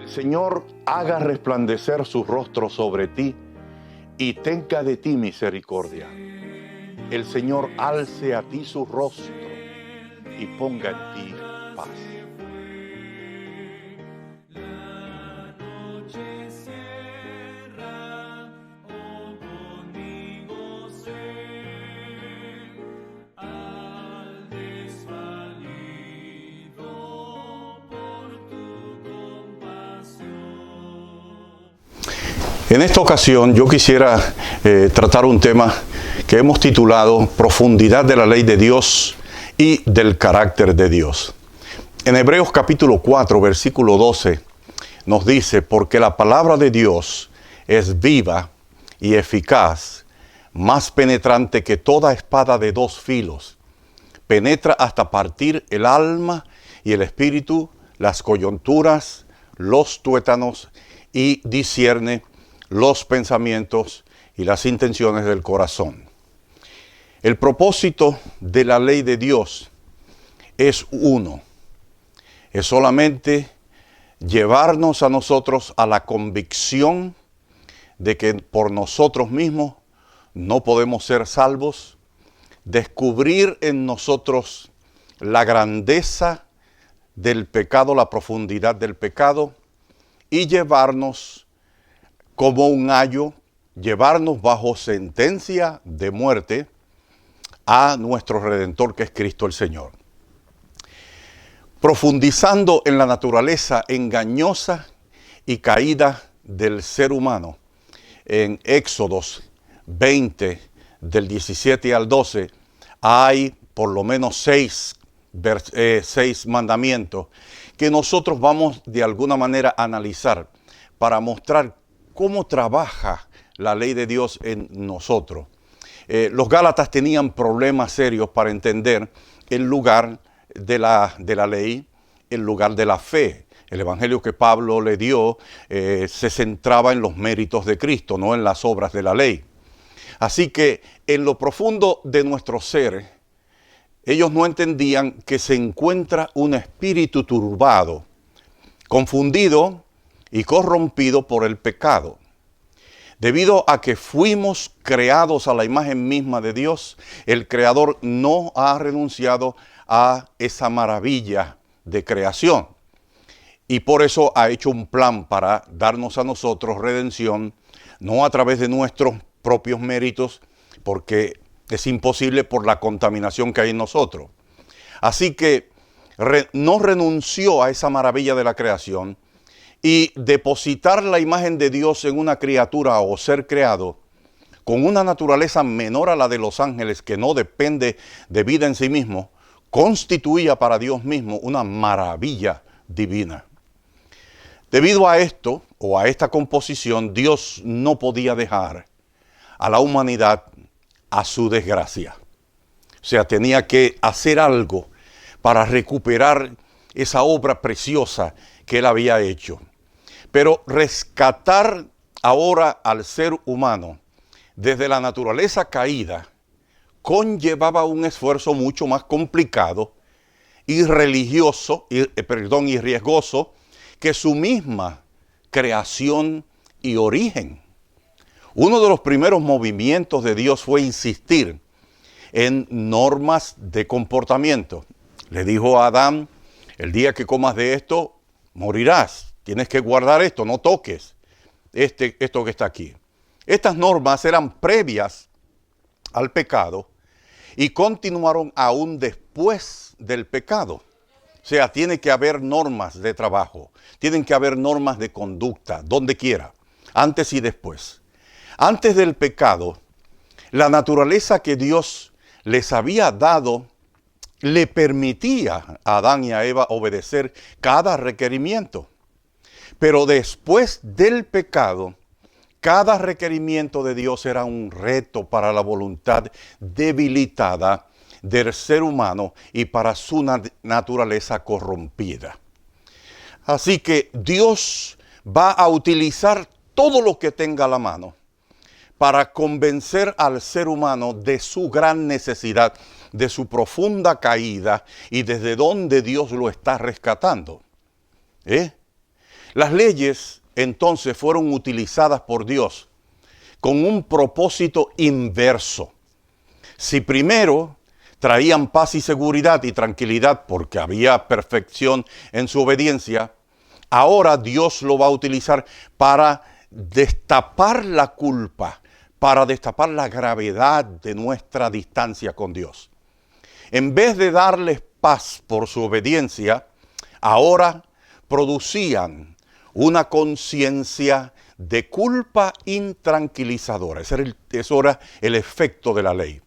El Señor haga resplandecer su rostro sobre ti y tenga de ti misericordia. El Señor alce a ti su rostro y ponga en ti paz. En esta ocasión yo quisiera tratar un tema que hemos titulado Profundidad de la ley de Dios y del carácter de Dios. En Hebreos capítulo 4, versículo 12 nos dice: porque la palabra de Dios es viva y eficaz, más penetrante que toda espada de dos filos, penetra hasta partir el alma y el espíritu, las coyunturas, los tuétanos, y discierne los pensamientos y las intenciones del corazón. El propósito de la ley de Dios es uno. Es solamente llevarnos a nosotros a la convicción de que por nosotros mismos no podemos ser salvos, descubrir en nosotros la grandeza del pecado, la profundidad del pecado, y llevarnos como un ayo, llevarnos bajo sentencia de muerte a nuestro Redentor, que es Cristo el Señor. Profundizando en la naturaleza engañosa y caída del ser humano, en Éxodos 20, del 17 al 12, hay por lo menos seis mandamientos que nosotros vamos de alguna manera a analizar para mostrar cómo trabaja la ley de Dios en nosotros. Los Gálatas tenían problemas serios para entender el lugar de la ley, el lugar de la fe. El evangelio que Pablo le dio se centraba en los méritos de Cristo, no en las obras de la ley. Así que en lo profundo de nuestro ser, ellos no entendían que se encuentra un espíritu turbado, confundido y corrompido por el pecado. Debido a que fuimos creados a la imagen misma de Dios, el Creador no ha renunciado a esa maravilla de creación. Y por eso ha hecho un plan para darnos a nosotros redención, no a través de nuestros propios méritos, porque es imposible por la contaminación que hay en nosotros. Así que no renunció a esa maravilla de la creación, y depositar la imagen de Dios en una criatura o ser creado con una naturaleza menor a la de los ángeles, que no depende de vida en sí mismo, constituía para Dios mismo una maravilla divina. Debido a esto, o a esta composición, Dios no podía dejar a la humanidad a su desgracia. O sea, tenía que hacer algo para recuperar esa obra preciosa que Él había hecho. Pero rescatar ahora al ser humano desde la naturaleza caída conllevaba un esfuerzo mucho más complicado y riesgoso que su misma creación y origen. Uno de los primeros movimientos de Dios fue insistir en normas de comportamiento. Le dijo a Adán: el día que comas de esto, morirás. Tienes que guardar esto, no toques esto que está aquí. Estas normas eran previas al pecado y continuaron aún después del pecado. O sea, tiene que haber normas de trabajo, tienen que haber normas de conducta, donde quiera, antes y después. Antes del pecado, la naturaleza que Dios les había dado le permitía a Adán y a Eva obedecer cada requerimiento. Pero después del pecado, cada requerimiento de Dios era un reto para la voluntad debilitada del ser humano y para su naturaleza corrompida. Así que Dios va a utilizar todo lo que tenga a la mano para convencer al ser humano de su gran necesidad, de su profunda caída y desde donde Dios lo está rescatando. Las leyes entonces fueron utilizadas por Dios con un propósito inverso. Si primero traían paz y seguridad y tranquilidad porque había perfección en su obediencia, ahora Dios lo va a utilizar para destapar la culpa, para destapar la gravedad de nuestra distancia con Dios. En vez de darles paz por su obediencia, ahora producían una conciencia de culpa intranquilizadora. Eso era el efecto de la ley.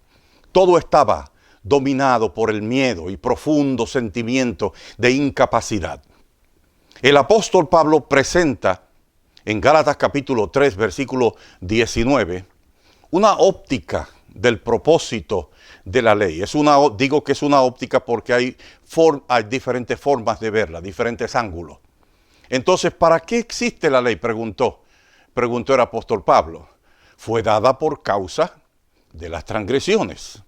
Todo estaba dominado por el miedo y profundo sentimiento de incapacidad. El apóstol Pablo presenta en Gálatas capítulo 3, versículo 19, una óptica del propósito de la ley. Digo que es una óptica porque hay diferentes formas de verla, diferentes ángulos. Entonces, ¿para qué existe la ley? Preguntó el apóstol Pablo. Fue dada por causa de las transgresiones,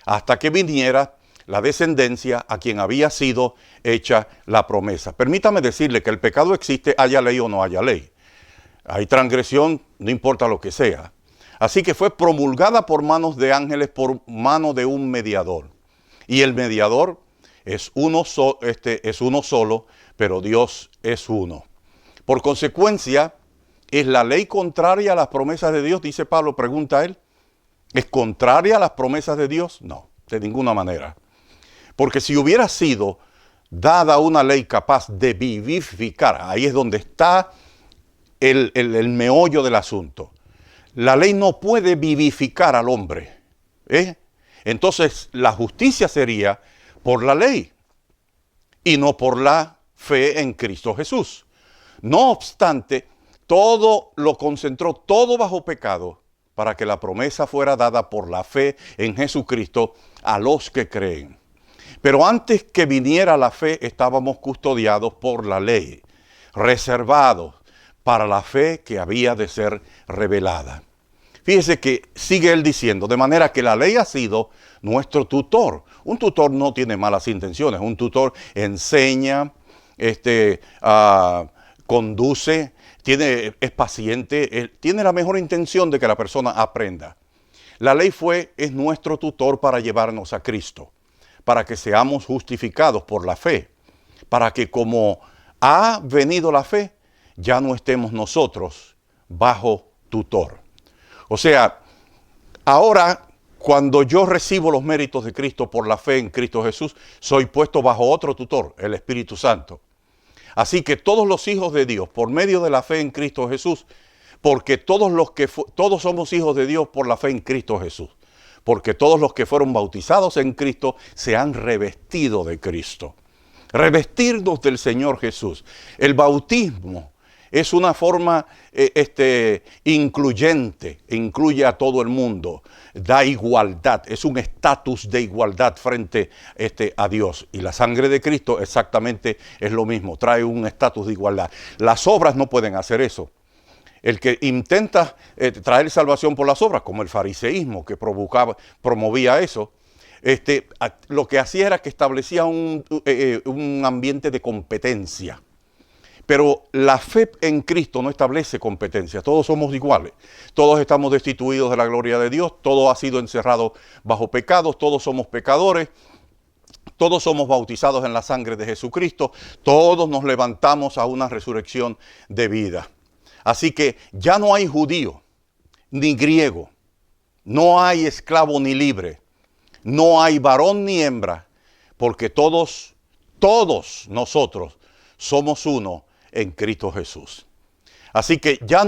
hasta que viniera la descendencia a quien había sido hecha la promesa. Permítame decirle que el pecado existe, haya ley o no haya ley. Hay transgresión, no importa lo que sea. Así que fue promulgada por manos de ángeles, por mano de un mediador. Y el mediador es uno solo, pero Dios es uno. Por consecuencia, ¿es la ley contraria a las promesas de Dios? Dice Pablo, pregunta él. ¿Es contraria a las promesas de Dios? No, de ninguna manera. Porque si hubiera sido dada una ley capaz de vivificar, ahí es donde está el meollo del asunto. La ley no puede vivificar al hombre. Entonces la justicia sería por la ley y no por la fe en Cristo Jesús. No obstante, todo lo concentró, todo bajo pecado, para que la promesa fuera dada por la fe en Jesucristo a los que creen. Pero antes que viniera la fe, estábamos custodiados por la ley, reservados para la fe que había de ser revelada. Fíjese que sigue él diciendo, de manera que la ley ha sido nuestro tutor. Un tutor no tiene malas intenciones, un tutor enseña, conduce, es paciente, tiene la mejor intención de que la persona aprenda. La ley es nuestro tutor para llevarnos a Cristo, para que seamos justificados por la fe, para que como ha venido la fe, ya no estemos nosotros bajo tutor. O sea, ahora cuando yo recibo los méritos de Cristo por la fe en Cristo Jesús, soy puesto bajo otro tutor, el Espíritu Santo. Así que todos los hijos de Dios, por medio de la fe en Cristo Jesús, porque todos somos hijos de Dios por la fe en Cristo Jesús, porque todos los que fueron bautizados en Cristo se han revestido de Cristo. Revestirnos del Señor Jesús. El bautismo es una forma incluyente, incluye a todo el mundo, da igualdad, es un estatus de igualdad frente a Dios. Y la sangre de Cristo exactamente es lo mismo, trae un estatus de igualdad. Las obras no pueden hacer eso. El que intenta traer salvación por las obras, como el fariseísmo que promovía eso, lo que hacía era que establecía un ambiente de competencia. Pero la fe en Cristo no establece competencia, todos somos iguales, todos estamos destituidos de la gloria de Dios, todo ha sido encerrado bajo pecados, todos somos pecadores, todos somos bautizados en la sangre de Jesucristo, todos nos levantamos a una resurrección de vida. Así que ya no hay judío ni griego, no hay esclavo ni libre, no hay varón ni hembra, porque todos nosotros somos uno en Cristo Jesús. Así que ya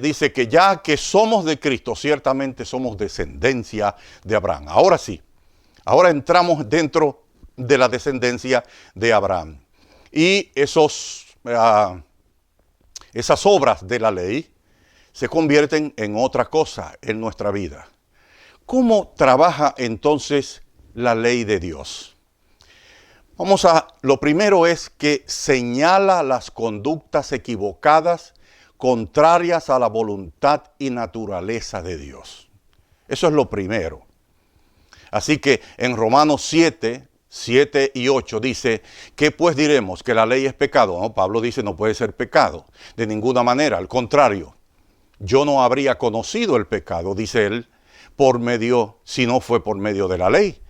dice que ya que somos de Cristo, ciertamente somos descendencia de Abraham. Ahora sí, ahora entramos dentro de la descendencia de Abraham. Y esas obras de la ley se convierten en otra cosa en nuestra vida. ¿Cómo trabaja entonces la ley de Dios? Lo primero es que señala las conductas equivocadas, contrarias a la voluntad y naturaleza de Dios. Eso es lo primero. Así que en Romanos 7, 7 y 8 dice, ¿qué pues diremos? ¿Que la ley es pecado? No, Pablo dice, no puede ser pecado, de ninguna manera, al contrario. Yo no habría conocido el pecado, dice él, si no fue por medio de la ley.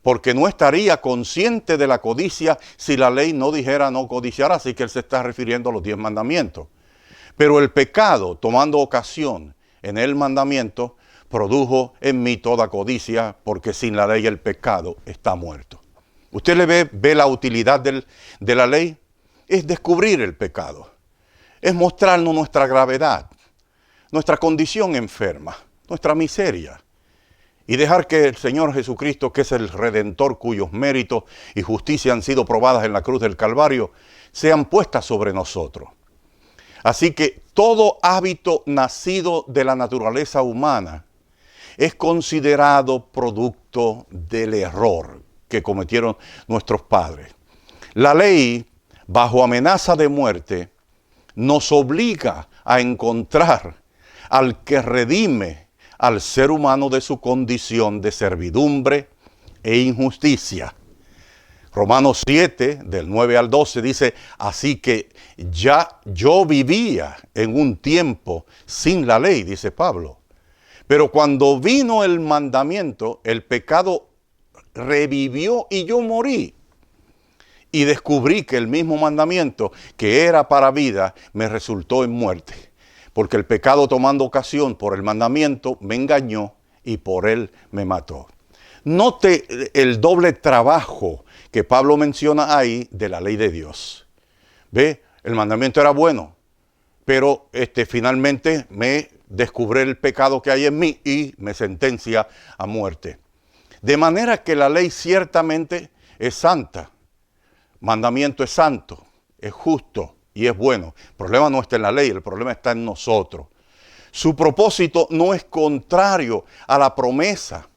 Porque no estaría consciente de la codicia si la ley no dijera no codiciar, así que él se está refiriendo a los 10 mandamientos. Pero el pecado, tomando ocasión en el mandamiento, produjo en mí toda codicia, porque sin la ley el pecado está muerto. ¿Usted ve la utilidad de la ley? Es descubrir el pecado, es mostrarnos nuestra gravedad, nuestra condición enferma, nuestra miseria, y dejar que el Señor Jesucristo, que es el Redentor, cuyos méritos y justicia han sido probadas en la cruz del Calvario, sean puestas sobre nosotros. Así que todo hábito nacido de la naturaleza humana es considerado producto del error que cometieron nuestros padres. La ley, bajo amenaza de muerte, nos obliga a encontrar al que redime al ser humano de su condición de servidumbre e injusticia. Romanos 7, del 9 al 12, dice, así que ya yo vivía en un tiempo sin la ley, dice Pablo. Pero cuando vino el mandamiento, el pecado revivió y yo morí. Y descubrí que el mismo mandamiento que era para vida me resultó en muerte. Porque el pecado, tomando ocasión por el mandamiento, me engañó y por él me mató. Note el doble trabajo que Pablo menciona ahí de la ley de Dios. ¿Ve? El mandamiento era bueno, pero finalmente me descubre el pecado que hay en mí y me sentencia a muerte. De manera que la ley ciertamente es santa. Mandamiento es santo, es justo y es bueno. El problema no está en la ley, el problema está en nosotros. Su propósito no es contrario a la promesa,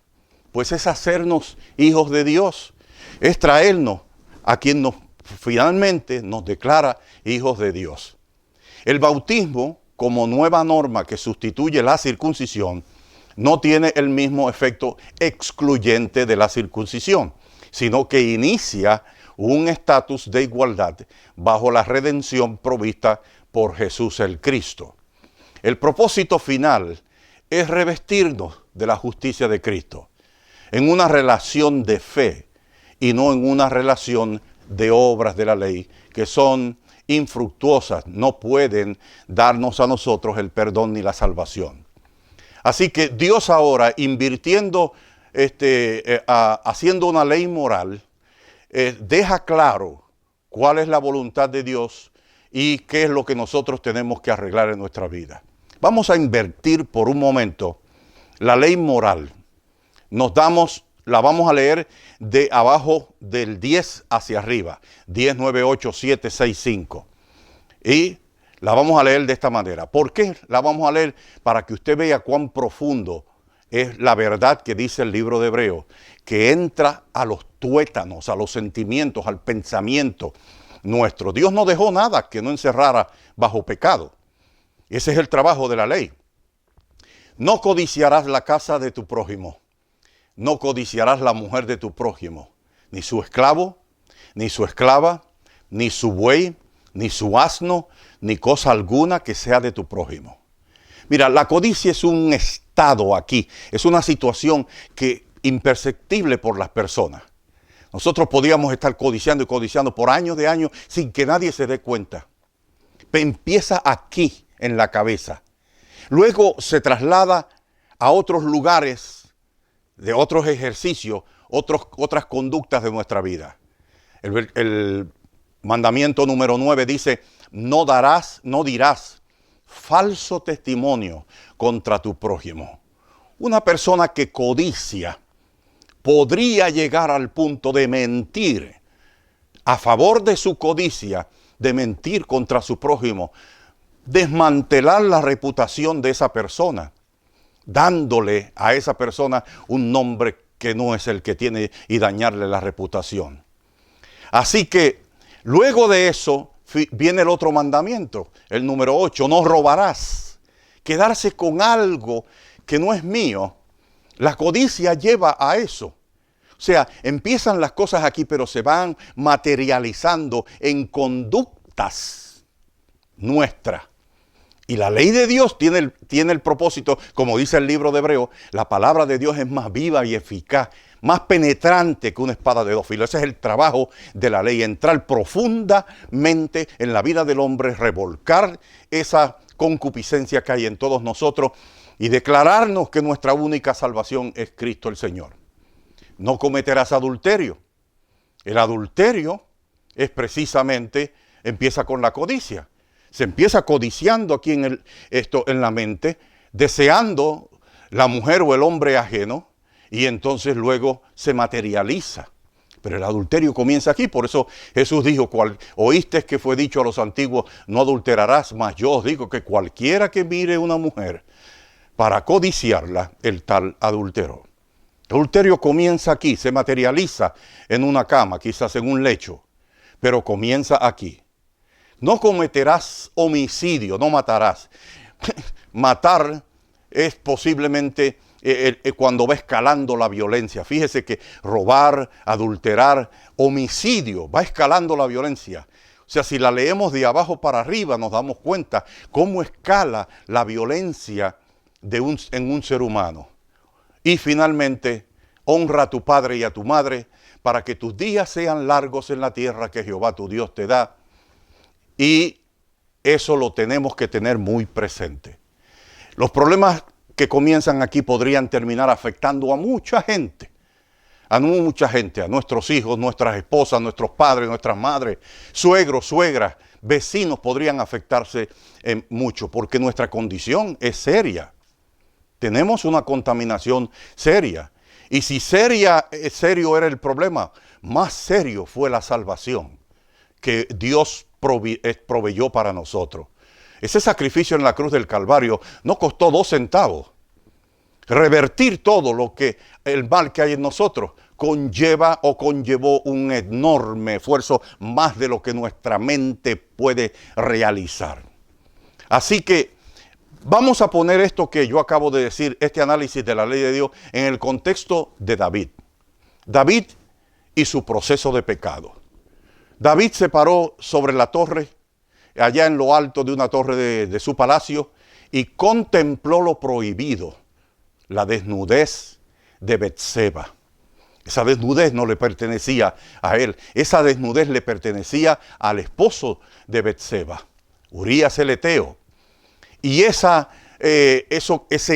pues es hacernos hijos de Dios, es traernos a quien finalmente nos declara hijos de Dios. El bautismo, como nueva norma que sustituye la circuncisión, no tiene el mismo efecto excluyente de la circuncisión, sino que inicia un estatus de igualdad bajo la redención provista por Jesús el Cristo. El propósito final es revestirnos de la justicia de Cristo en una relación de fe y no en una relación de obras de la ley que son infructuosas, no pueden darnos a nosotros el perdón ni la salvación. Así que Dios ahora, invirtiendo, haciendo una ley moral, deja claro cuál es la voluntad de Dios y qué es lo que nosotros tenemos que arreglar en nuestra vida. Vamos a invertir por un momento la ley moral. La vamos a leer de abajo del 10 hacia arriba. 10, 9, 8, 7, 6, 5. Y la vamos a leer de esta manera. ¿Por qué la vamos a leer? Para que usted vea cuán profundo es la verdad que dice el libro de Hebreos, que entra a los tuétanos, a los sentimientos, al pensamiento nuestro. Dios no dejó nada que no encerrara bajo pecado. Ese es el trabajo de la ley. No codiciarás la casa de tu prójimo. No codiciarás la mujer de tu prójimo, ni su esclavo, ni su esclava, ni su buey, ni su asno, ni cosa alguna que sea de tu prójimo. Mira, la codicia es un estado aquí, es una situación que imperceptible por las personas. Nosotros podríamos estar codiciando y codiciando por años de años sin que nadie se dé cuenta. Empieza aquí, en la cabeza. Luego se traslada a otros lugares, de otros ejercicios, otras conductas de nuestra vida. El mandamiento número 9 dice, no dirás falso testimonio contra tu prójimo. Una persona que codicia podría llegar al punto de mentir a favor de su codicia, de mentir contra su prójimo, desmantelar la reputación de esa persona, dándole a esa persona un nombre que no es el que tiene y dañarle la reputación. Así que luego de eso viene el otro mandamiento, el número 8, no robarás. Quedarse con algo que no es mío, la codicia lleva a eso. O sea, empiezan las cosas aquí, pero se van materializando en conductas nuestras. Y la ley de Dios tiene el propósito, como dice el libro de Hebreos, la palabra de Dios es más viva y eficaz, más penetrante que una espada de dos filos. Ese es el trabajo de la ley, entrar profundamente en la vida del hombre, revolcar esa concupiscencia que hay en todos nosotros y declararnos que nuestra única salvación es Cristo el Señor. No cometerás adulterio. El adulterio es precisamente, empieza con la codicia. Se empieza codiciando aquí en la mente, deseando la mujer o el hombre ajeno, y entonces luego se materializa. Pero el adulterio comienza aquí, por eso Jesús dijo, oíste que fue dicho a los antiguos, no adulterarás, mas yo os digo que cualquiera que mire una mujer para codiciarla, el tal adulteró. El adulterio comienza aquí, se materializa en una cama, quizás en un lecho, pero comienza aquí. No cometerás homicidio, no matarás. Matar es posiblemente cuando va escalando la violencia. Fíjese que robar, adulterar, homicidio, va escalando la violencia. O sea, si la leemos de abajo para arriba, nos damos cuenta cómo escala la violencia en un ser humano. Y finalmente, honra a tu padre y a tu madre para que tus días sean largos en la tierra que Jehová tu Dios te da. Y eso lo tenemos que tener muy presente. Los problemas que comienzan aquí podrían terminar afectando a mucha gente. A nuestros hijos, nuestras esposas, nuestros padres, nuestras madres, suegros, suegras, vecinos podrían afectarse mucho porque nuestra condición es seria. Tenemos una contaminación seria. Y si serio era el problema, más serio fue la salvación que Dios proveyó para nosotros. Ese sacrificio en la cruz del Calvario no costó 2 centavos. Revertir todo el mal que hay en nosotros conllevó un enorme esfuerzo, más de lo que nuestra mente puede realizar. Así que vamos a poner esto que yo acabo de decir, este análisis de la ley de Dios, en el contexto de David. David y su proceso de pecado. David se paró sobre la torre, allá en lo alto de una torre de su palacio, y contempló lo prohibido, la desnudez de Betseba. Esa desnudez no le pertenecía a él, esa desnudez le pertenecía al esposo de Betseba, Urías el Eteo. Y ese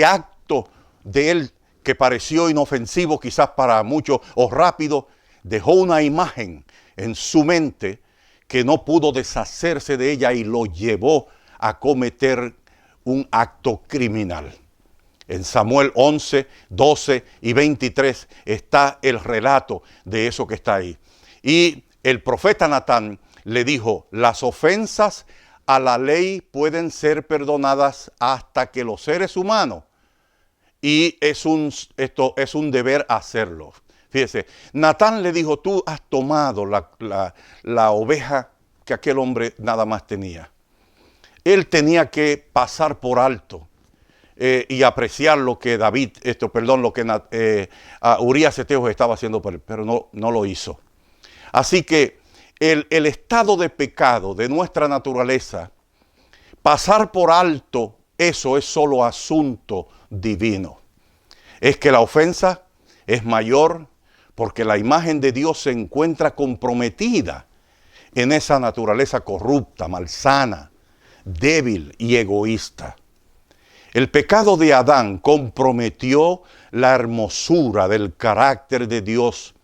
acto de él que pareció inofensivo quizás para muchos o rápido, dejó una imagen en su mente que no pudo deshacerse de ella y lo llevó a cometer un acto criminal. En Samuel 11, 12 y 23 está el relato de eso que está ahí. Y el profeta Natán le dijo, las ofensas a la ley pueden ser perdonadas hasta que los seres humanos, y esto es un deber hacerlo. Fíjese, Natán le dijo, tú has tomado la oveja que aquel hombre nada más tenía. Él tenía que pasar por alto y apreciar lo que Urías Eteo estaba haciendo por él, pero no lo hizo. Así que el estado de pecado de nuestra naturaleza, pasar por alto, eso es solo asunto divino. Es que la ofensa es mayor porque la imagen de Dios se encuentra comprometida en esa naturaleza corrupta, malsana, débil y egoísta. El pecado de Adán comprometió la hermosura del carácter de Dios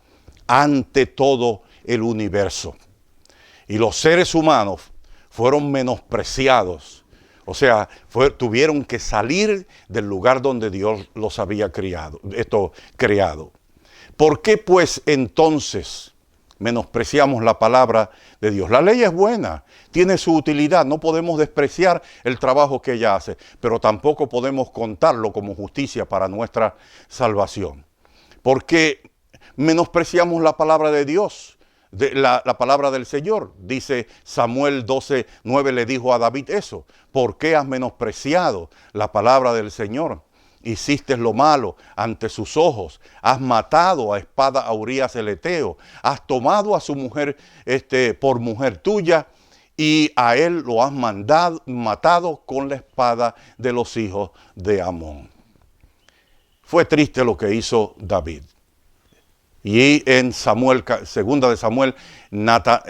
ante todo el universo. Y los seres humanos fueron menospreciados. O sea, tuvieron que salir del lugar donde Dios los había creado. ¿Por qué pues entonces menospreciamos la palabra de Dios? La ley es buena, tiene su utilidad, no podemos despreciar el trabajo que ella hace, pero tampoco podemos contarlo como justicia para nuestra salvación. ¿Por qué menospreciamos la palabra de Dios? La palabra del Señor, dice Samuel 12:9, le dijo a David eso. ¿Por qué has menospreciado la palabra del Señor? hiciste lo malo ante sus ojos, has matado a espada a Urías el Eteo, has tomado a su mujer por mujer tuya, y a él lo has matado con la espada de los hijos de Amón. Fue triste lo que hizo David. Y en segunda de Samuel, Natán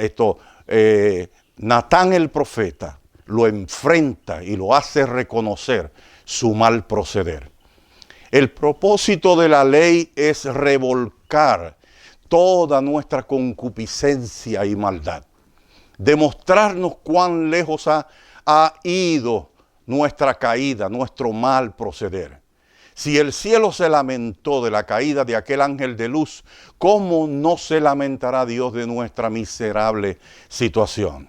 el profeta lo enfrenta y lo hace reconocer su mal proceder. El propósito de la ley es revolcar toda nuestra concupiscencia y maldad, demostrarnos cuán lejos ha ido nuestra caída, nuestro mal proceder. Si el cielo se lamentó de la caída de aquel ángel de luz, ¿cómo no se lamentará Dios de nuestra miserable situación?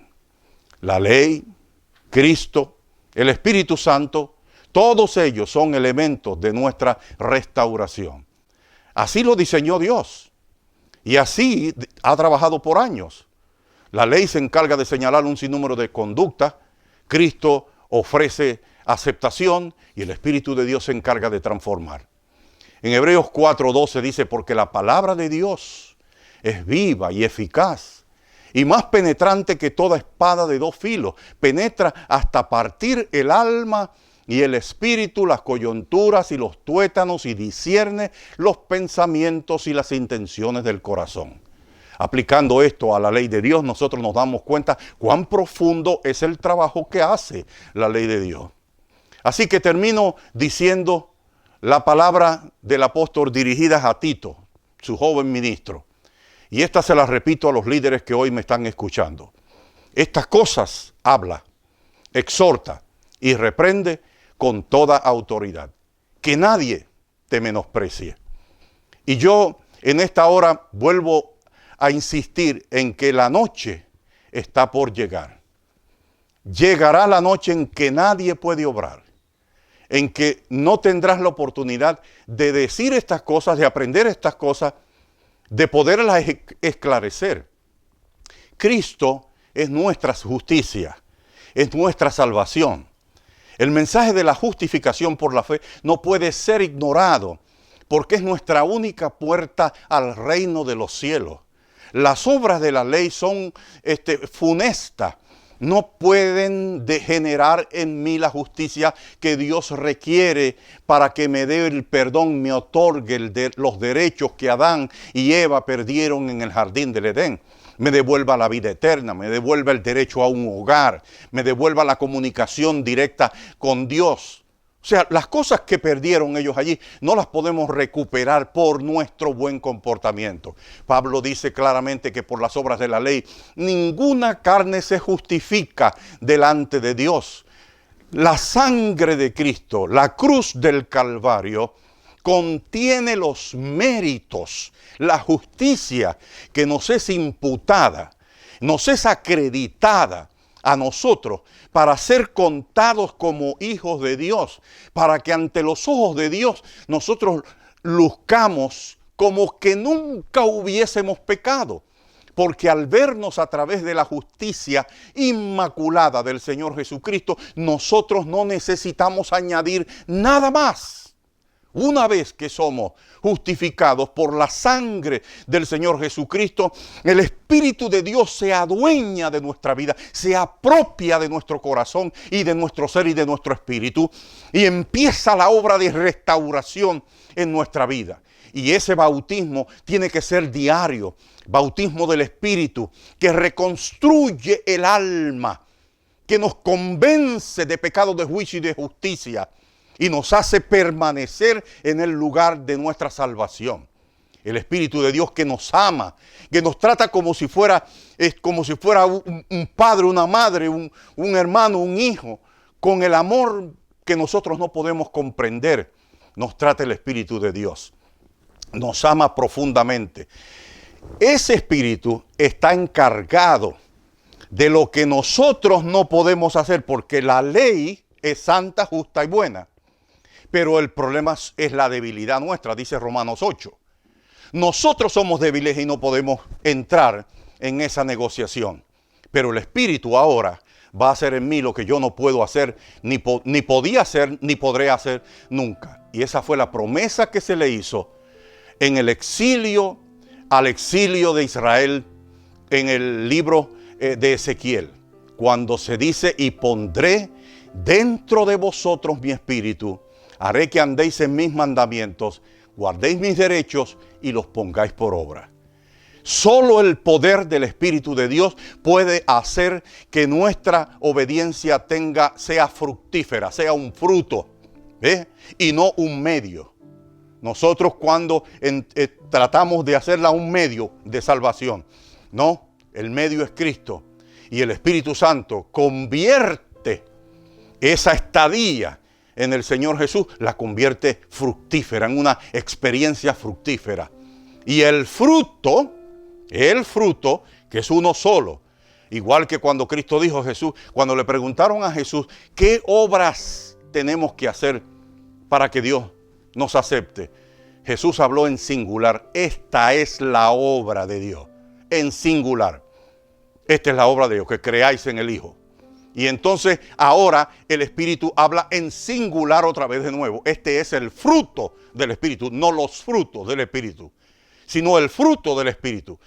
La ley, Cristo, el Espíritu Santo, todos ellos son elementos de nuestra restauración. Así lo diseñó Dios y así ha trabajado por años. La ley se encarga de señalar un sinnúmero de conductas, Cristo ofrece aceptación y el Espíritu de Dios se encarga de transformar. En Hebreos 4:12 dice, porque la palabra de Dios es viva y eficaz y más penetrante que toda espada de dos filos, penetra hasta partir el alma y el espíritu, las coyunturas y los tuétanos, y discierne los pensamientos y las intenciones del corazón. Aplicando esto a la ley de Dios, nosotros nos damos cuenta cuán profundo es el trabajo que hace la ley de Dios. Así que termino diciendo la palabra del apóstol dirigidas a Tito, su joven ministro. Y esta se la repito a los líderes que hoy me están escuchando. Estas cosas habla, exhorta y reprende con toda autoridad. Que nadie te menosprecie. Y yo en esta hora vuelvo a insistir en que la noche está por llegar. Llegará la noche en que nadie puede obrar, en que no tendrás la oportunidad de decir estas cosas, de aprender estas cosas, de poderlas esclarecer. Cristo es nuestra justicia, es nuestra salvación. El mensaje de la justificación por la fe no puede ser ignorado, porque es nuestra única puerta al reino de los cielos. Las obras de la ley son funestas, no pueden degenerar en mí la justicia que Dios requiere para que me dé el perdón, me otorgue los derechos que Adán y Eva perdieron en el jardín del Edén. Me devuelva la vida eterna, me devuelva el derecho a un hogar, me devuelva la comunicación directa con Dios. O sea, las cosas que perdieron ellos allí no las podemos recuperar por nuestro buen comportamiento. Pablo dice claramente que por las obras de la ley ninguna carne se justifica delante de Dios. La sangre de Cristo, la cruz del Calvario, contiene los méritos, la justicia que nos es imputada, nos es acreditada a nosotros para ser contados como hijos de Dios, para que ante los ojos de Dios nosotros luzcamos como que nunca hubiésemos pecado. Porque al vernos a través de la justicia inmaculada del Señor Jesucristo, nosotros no necesitamos añadir nada más. Una vez que somos justificados por la sangre del Señor Jesucristo, el Espíritu de Dios se adueña de nuestra vida, se apropia de nuestro corazón y de nuestro ser y de nuestro espíritu, y empieza la obra de restauración en nuestra vida. Y ese bautismo tiene que ser diario, bautismo del Espíritu, que reconstruye el alma, que nos convence de pecado, de juicio y de justicia, y nos hace permanecer en el lugar de nuestra salvación. El Espíritu de Dios que nos ama, que nos trata como si fuera un padre, una madre, un hermano, un hijo, con el amor que nosotros no podemos comprender, nos trata el Espíritu de Dios. Nos ama profundamente. Ese Espíritu está encargado de lo que nosotros no podemos hacer, porque la ley es santa, justa y buena. Pero el problema es la debilidad nuestra, dice Romanos 8. Nosotros somos débiles y no podemos entrar en esa negociación. Pero el Espíritu ahora va a hacer en mí lo que yo no puedo hacer, ni podía hacer, ni podré hacer nunca. Y esa fue la promesa que se le hizo en el exilio, al exilio de Israel, en el libro de Ezequiel, cuando se dice: y pondré dentro de vosotros mi espíritu, haré que andéis en mis mandamientos, guardéis mis derechos y los pongáis por obra. Solo el poder del Espíritu de Dios puede hacer que nuestra obediencia sea fructífera, sea un fruto, y no un medio. Nosotros cuando tratamos de hacerla un medio de salvación, no, el medio es Cristo. Y el Espíritu Santo convierte esa estadía en el Señor Jesús, la convierte fructífera, en una experiencia fructífera. Y el fruto, que es uno solo, igual que cuando Cristo dijo a Jesús, cuando le preguntaron a Jesús, ¿qué obras tenemos que hacer para que Dios nos acepte? Jesús habló en singular: esta es la obra de Dios, en singular. Esta es la obra de Dios, que creáis en el Hijo. Y entonces ahora el Espíritu habla en singular otra vez de nuevo. Este es el fruto del Espíritu, no los frutos del Espíritu, sino el fruto del Espíritu.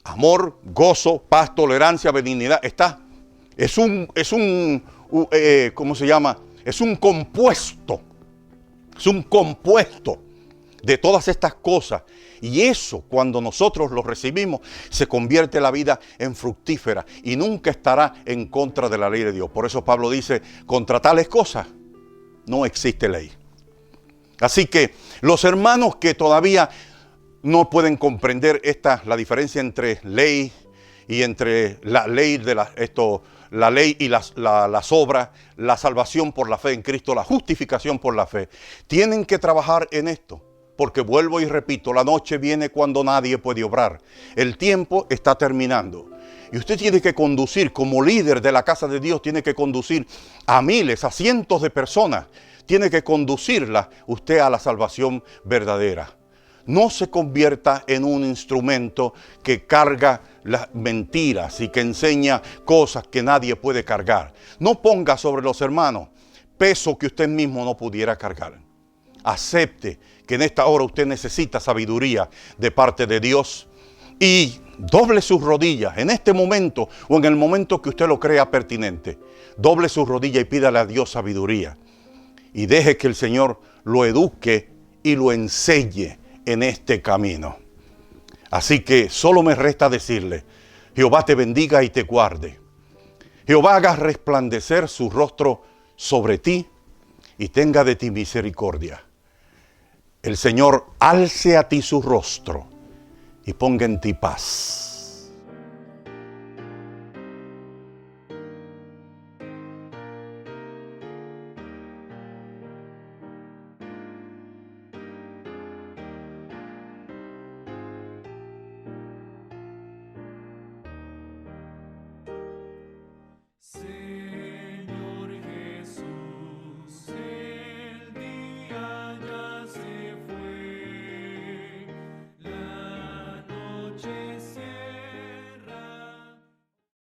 Amor, gozo, paz, tolerancia, benignidad. ¿Cómo se llama? Es un compuesto. Es un compuesto de todas estas cosas. Y eso, cuando nosotros lo recibimos, se convierte la vida en fructífera y nunca estará en contra de la ley de Dios. Por eso Pablo dice: contra tales cosas no existe ley. Así que los hermanos que todavía no pueden comprender la diferencia entre ley y entre la ley la ley y las obras, la salvación por la fe en Cristo, la justificación por la fe, tienen que trabajar en esto. Porque vuelvo y repito, la noche viene cuando nadie puede obrar. El tiempo está terminando. Y usted tiene que conducir, como líder de la casa de Dios, tiene que conducir a miles, a cientos de personas. Tiene que conducirla usted a la salvación verdadera. No se convierta en un instrumento que carga las mentiras y que enseña cosas que nadie puede cargar. No ponga sobre los hermanos peso que usted mismo no pudiera cargar. Acepte que en esta hora usted necesita sabiduría de parte de Dios y doble sus rodillas en este momento o en el momento que usted lo crea pertinente. Doble sus rodillas y pídale a Dios sabiduría y deje que el Señor lo eduque y lo enseñe en este camino. Así que solo me resta decirle: Jehová te bendiga y te guarde. Jehová haga resplandecer su rostro sobre ti y tenga de ti misericordia. El Señor alce a ti su rostro y ponga en ti paz.